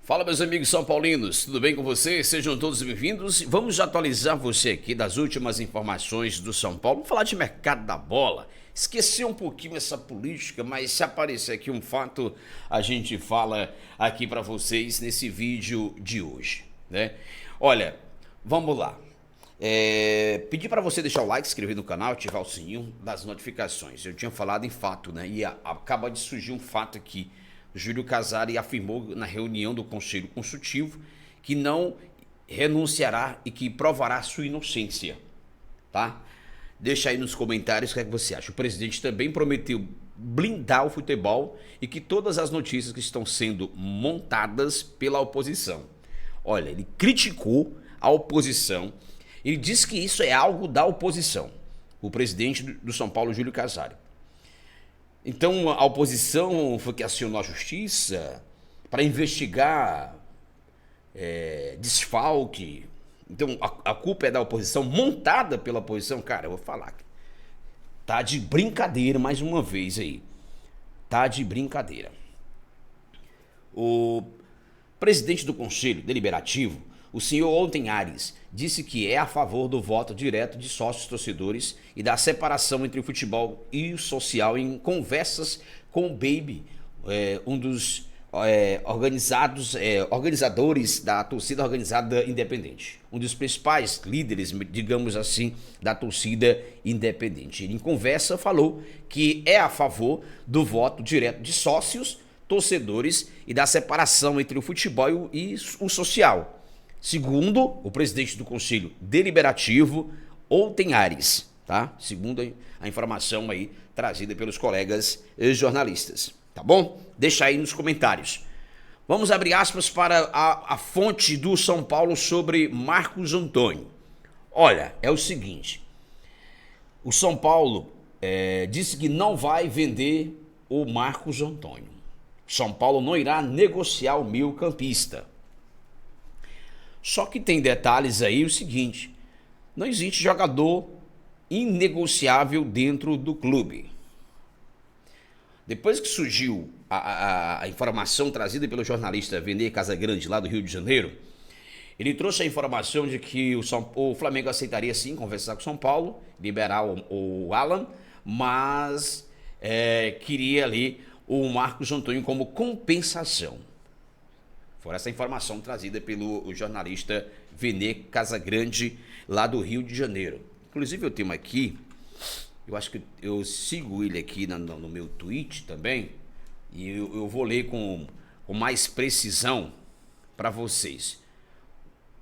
Fala, meus amigos são paulinos, tudo bem com vocês? Sejam todos bem-vindos. Vamos atualizar você aqui das últimas informações do São Paulo. Vamos falar de mercado da bola. Esquecer um pouquinho essa política, mas se aparecer aqui um fato, a gente fala aqui para vocês nesse vídeo de hoje, né? Olha, vamos lá. Pedir para você deixar o like, se inscrever no canal, ativar o sininho das notificações. Eu tinha falado em fato, né? E acaba de surgir um fato aqui. Júlio Casari afirmou na reunião do Conselho Consultivo que não renunciará e que provará sua inocência, tá? Deixa aí nos comentários o que é que você acha. O presidente também prometeu blindar o futebol e que todas as notícias que estão sendo montadas pela oposição. Olha, ele criticou a oposição, ele disse que isso é algo da oposição, o presidente do São Paulo, Júlio Casari. Então a oposição foi que acionou a justiça para investigar desfalque. Então a culpa é da oposição, montada pela oposição. Cara, eu vou falar. Tá de brincadeira mais uma vez aí. Tá de brincadeira. O presidente do Conselho Deliberativo, o senhor Olten Ares, disse que é a favor do voto direto de sócios torcedores e da separação entre o futebol e o social em conversas com o Baby, um dos organizadores da torcida organizada independente, um dos principais líderes, digamos assim, da torcida independente. Ele, em conversa, falou que é a favor do voto direto de sócios, torcedores e da separação entre o futebol e o social. Segundo o presidente do Conselho Deliberativo, Olten Ares, tá? Segundo a informação aí trazida pelos colegas jornalistas, tá bom? Deixa aí nos comentários. Vamos abrir aspas para a fonte do São Paulo sobre Marcos Antônio. Olha, é o seguinte, o São Paulo disse que não vai vender o Marcos Antônio. São Paulo não irá negociar o meio-campista. Só que tem detalhes aí, o seguinte, não existe jogador inegociável dentro do clube. Depois que surgiu a informação trazida pelo jornalista Vene Casagrande, lá do Rio de Janeiro, ele trouxe a informação de que o Flamengo aceitaria sim conversar com o São Paulo, liberar o Alan, mas queria ali o Marcos Antônio como compensação. Foi essa informação trazida pelo jornalista Vene Casagrande, lá do Rio de Janeiro. Inclusive eu tenho aqui, eu acho que eu sigo ele aqui no meu tweet também, e eu vou ler com mais precisão para vocês,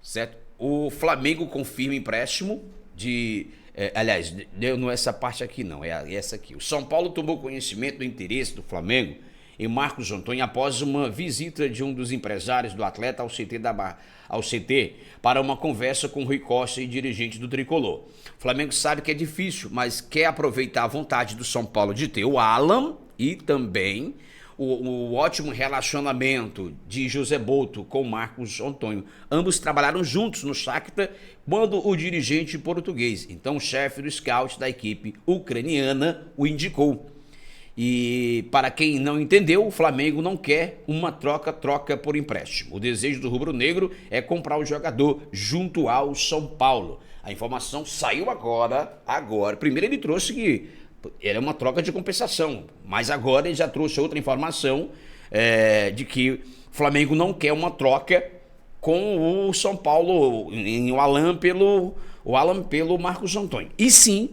certo? O Flamengo confirma empréstimo de... aliás, não é essa parte aqui não, é essa aqui. O São Paulo tomou conhecimento do interesse do Flamengo em Marcos Antônio após uma visita de um dos empresários do atleta ao CT para uma conversa com Rui Costa e dirigente do Tricolor. O Flamengo sabe que é difícil, mas quer aproveitar a vontade do São Paulo de ter o Alan e também o ótimo relacionamento de José Boto com Marcos Antônio. Ambos trabalharam juntos no Shakhtar quando o dirigente português, então o chefe do scout da equipe ucraniana, o indicou. E para quem não entendeu, o Flamengo não quer uma troca por empréstimo. O desejo do rubro-negro é comprar o jogador junto ao São Paulo. A informação saiu agora. Primeiro ele trouxe que era uma troca de compensação, mas agora ele já trouxe outra informação de que o Flamengo não quer uma troca com o São Paulo, em o Alan pelo Marcos Antônio. E sim,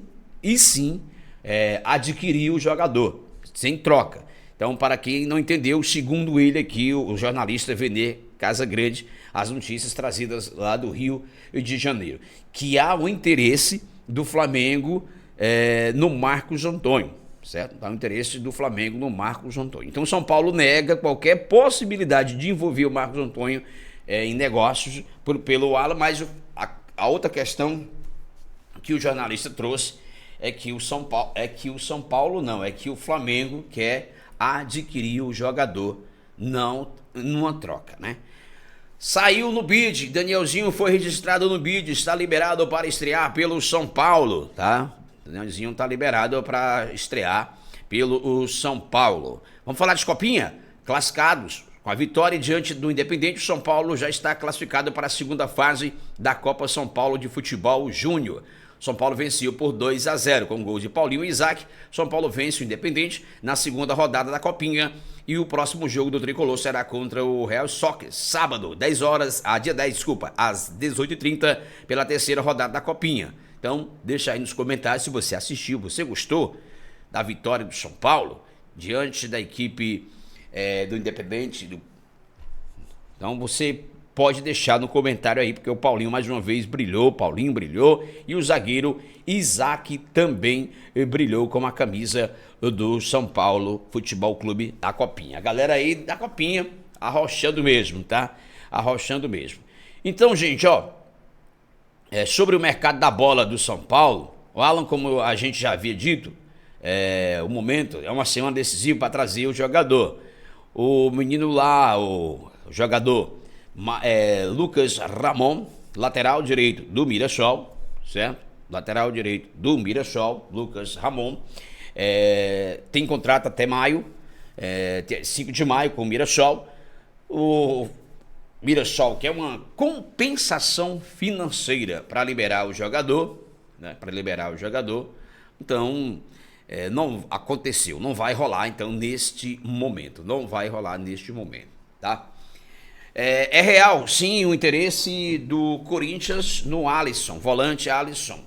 adquirir o jogador sem troca. Então, para quem não entendeu, segundo ele aqui, o jornalista Vene Casagrande, as notícias trazidas lá do Rio de Janeiro, que há o interesse do Flamengo no Marcos Antônio, certo? Há o interesse do Flamengo no Marcos Antônio. Então, São Paulo nega qualquer possibilidade de envolver o Marcos Antônio em negócios pelo Alan, mas a outra questão que o jornalista trouxe é que o Flamengo quer adquirir o jogador, não numa troca, né? Saiu no bid, Danielzinho foi registrado no bid, está liberado para estrear pelo São Paulo, tá? Danielzinho está liberado para estrear pelo São Paulo. Vamos falar de Copinha? Classificados, Com a vitória diante do Independente, o São Paulo já está classificado para a segunda fase da Copa São Paulo de Futebol Júnior. São Paulo venceu por 2-0 com gols de Paulinho e Isaac. São Paulo vence o Independente na segunda rodada da Copinha e o próximo jogo do Tricolor será contra o Real Soccer, sábado, dia 10, às 18h30, pela terceira rodada da Copinha. Então, deixa aí nos comentários se você assistiu, você gostou da vitória do São Paulo diante da equipe do Independente. Então, você pode deixar no comentário aí, porque o Paulinho mais uma vez brilhou, Paulinho brilhou, e o zagueiro Isaac também brilhou com a camisa do São Paulo Futebol Clube da Copinha. A galera aí da Copinha arrochando mesmo, tá? Arrochando mesmo. Então, gente, sobre o mercado da bola do São Paulo, o Alan, como a gente já havia dito, o momento é uma semana decisiva para trazer o jogador. O menino lá, o jogador Lucas Ramon, lateral direito do Mirassol, certo? Lateral direito do Mirassol, Lucas Ramon, tem contrato até maio, 5 de maio com o Mirassol. O Mirassol quer uma compensação financeira para liberar o jogador, né? Para liberar o jogador. Então, não aconteceu, não vai rolar então neste momento, não vai rolar neste momento, tá? É real, sim, o interesse do Corinthians no Alisson, volante Alisson.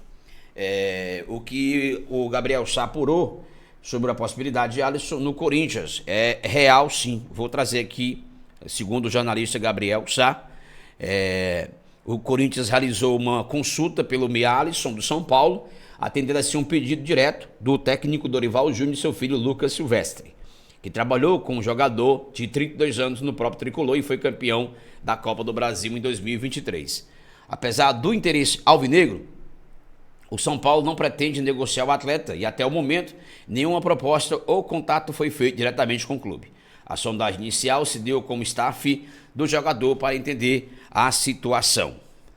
O que o Gabriel Sá apurou sobre a possibilidade de Alisson no Corinthians é real, sim. Vou trazer aqui, segundo o jornalista Gabriel Sá, o Corinthians realizou uma consulta pelo meia Alisson do São Paulo, atendendo assim um pedido direto do técnico Dorival Júnior e seu filho Lucas Silvestre, que trabalhou com um jogador de 32 anos no próprio Tricolor e foi campeão da Copa do Brasil em 2023. Apesar do interesse alvinegro, o São Paulo não pretende negociar o atleta e até o momento nenhuma proposta ou contato foi feito diretamente com o clube. A sondagem inicial se deu com o staff do jogador para entender a situação.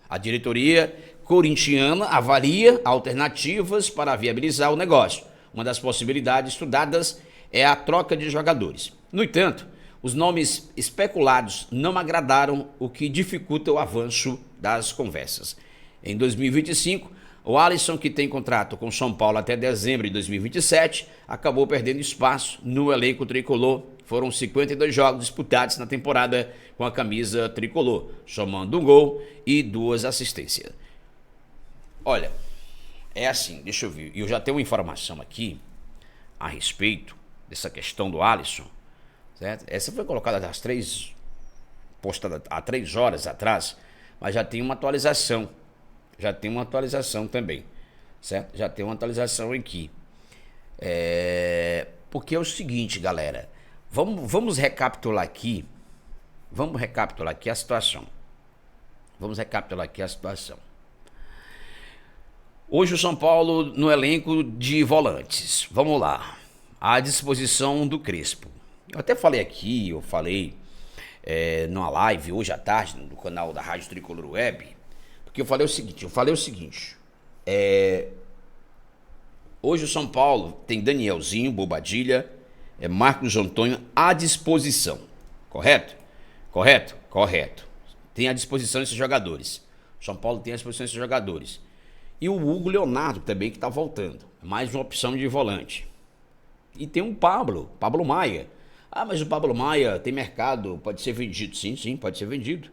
A diretoria corintiana avalia alternativas para viabilizar o negócio. Uma das possibilidades estudadas é a troca de jogadores. No entanto, os nomes especulados não agradaram, o que dificulta o avanço das conversas. Em 2025, o Alisson, que tem contrato com São Paulo até dezembro de 2027, acabou perdendo espaço no elenco tricolor. Foram 52 jogos disputados na temporada com a camisa tricolor, somando um gol e 2 assistências. Olha, é assim, deixa eu ver, eu já tenho uma informação aqui a respeito dessa questão do Alisson, certo? Essa foi colocada postada há 3 horas atrás, mas já tem uma atualização, também, certo? Já tem uma atualização aqui, porque é o seguinte, galera, vamos recapitular aqui a situação, Hoje o São Paulo no elenco de volantes, vamos lá, à disposição do Crespo. Eu até falei aqui, numa live hoje à tarde, no canal da Rádio Tricolor Web, porque eu falei o seguinte, hoje o São Paulo tem Danielzinho, Bobadilha, Marcos Antônio à disposição, correto? Correto. Tem à disposição esses jogadores. O São Paulo tem à disposição esses jogadores. E o Hugo Leonardo também, que está voltando. Mais uma opção de volante. E tem um Pablo Maia. Ah, mas o Pablo Maia tem mercado, pode ser vendido. Sim, pode ser vendido.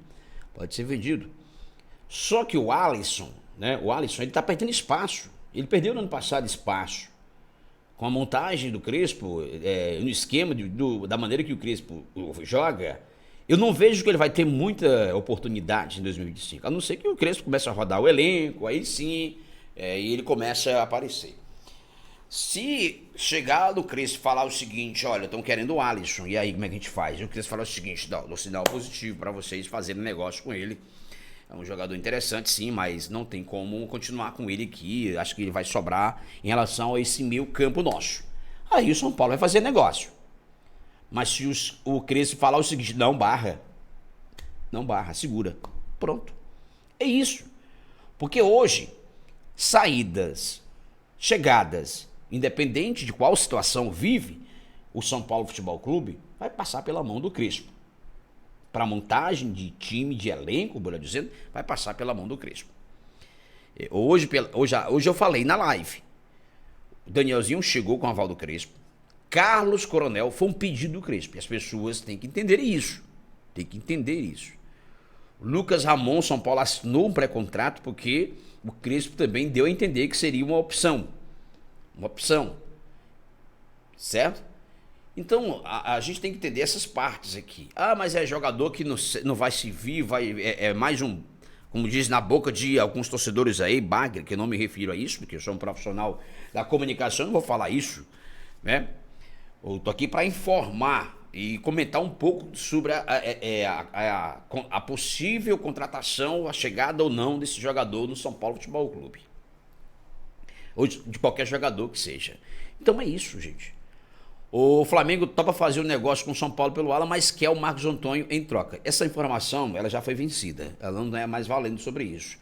Só que o Alisson, né? Ele está perdendo espaço. Ele perdeu no ano passado espaço. Com a montagem do Crespo, no esquema da maneira que o Crespo joga, eu não vejo que ele vai ter muita oportunidade em 2025, a não ser que o Crespo comece a rodar o elenco, aí sim, e ele começa a aparecer. Se chegar no Crespo e falar o seguinte, olha, estão querendo o Alisson, e aí como é que a gente faz? E o Crespo falar o seguinte, dou sinal positivo para vocês fazerem negócio com ele. É um jogador interessante, sim, mas não tem como continuar com ele aqui. Acho que ele vai sobrar em relação a esse meio campo nosso. Aí o São Paulo vai fazer negócio. Mas se o Crespo falar o seguinte, não barra, segura. Pronto. É isso. Porque hoje, saídas, chegadas, independente de qual situação vive, o São Paulo Futebol Clube vai passar pela mão do Crespo. para montagem de time, de elenco, melhor dizendo, vai passar pela mão do Crespo. Hoje eu falei na live, o Danielzinho chegou com o aval do Crespo, Carlos Coronel foi um pedido do Crespo, e as pessoas têm que entender isso, Lucas Ramon, São Paulo assinou um pré-contrato porque o Crespo também deu a entender que seria uma opção, certo? Então, a gente tem que entender essas partes aqui. Ah, mas é jogador que não vai se vir, é mais um, como diz na boca de alguns torcedores aí, bagre, que eu não me refiro a isso, porque eu sou um profissional da comunicação, não vou falar isso, né? Eu tô aqui para informar e comentar um pouco sobre a possível contratação, a chegada ou não desse jogador no São Paulo Futebol Clube. Ou de qualquer jogador que seja. Então é isso, gente. O Flamengo topa fazer um negócio com o São Paulo pelo Alan, mas quer o Marcos Antônio em troca. Essa informação ela já foi vencida, ela não é mais valendo sobre isso.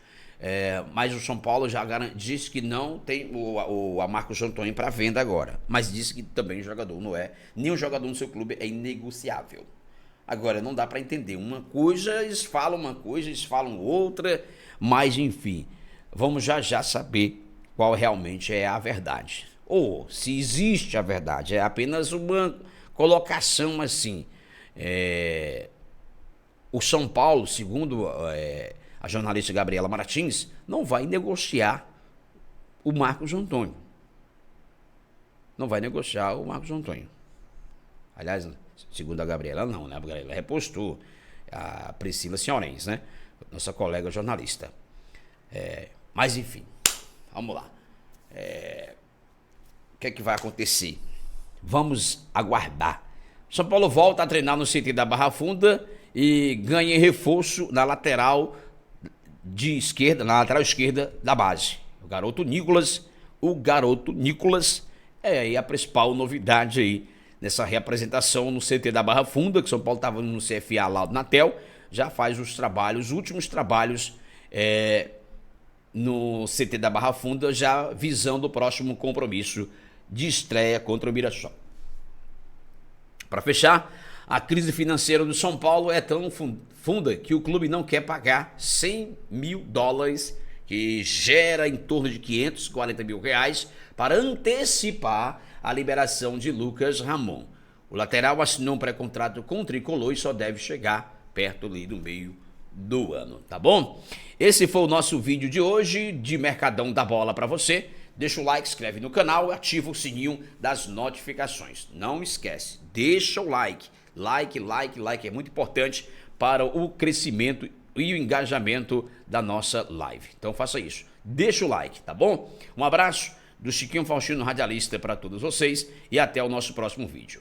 Mas o São Paulo já disse que não tem o Marcos Antônio para venda agora. Mas disse que também o jogador não é. Nenhum jogador no seu clube é inegociável. Agora, não dá para entender. Uma coisa, eles falam outra. Mas, enfim, vamos já saber qual realmente é a verdade. Ou se existe a verdade, é apenas uma colocação assim. O São Paulo, segundo a jornalista Gabriela Martins, não vai negociar o Marcos Antônio. Aliás, segundo a Gabriela, não, né? A Gabriela repostou. A Priscila Senhorens, né? Nossa colega jornalista. Mas, enfim, vamos lá. O que é que vai acontecer? Vamos aguardar. São Paulo volta a treinar no CT da Barra Funda e ganha reforço na lateral esquerda da base. O garoto Nicolas é aí a principal novidade aí nessa reapresentação no CT da Barra Funda, que São Paulo estava no CFA lá do Natel, já faz os últimos trabalhos no CT da Barra Funda, já visando o próximo compromisso de estreia contra o Mirassol. Para fechar, a crise financeira do São Paulo é tão funda que o clube não quer pagar $100 mil, que gera em torno de R$540 mil, para antecipar a liberação de Lucas Ramon. O lateral assinou um pré-contrato com o Tricolor e só deve chegar perto ali do meio do ano, tá bom? Esse foi o nosso vídeo de hoje de Mercadão da Bola para você. Deixa o like, inscreve no canal e ativa o sininho das notificações. Não esquece, deixa o like. Like é muito importante para o crescimento e o engajamento da nossa live. Então faça isso. Deixa o like, tá bom? Um abraço do Chiquinho Faustino Radialista para todos vocês e até o nosso próximo vídeo.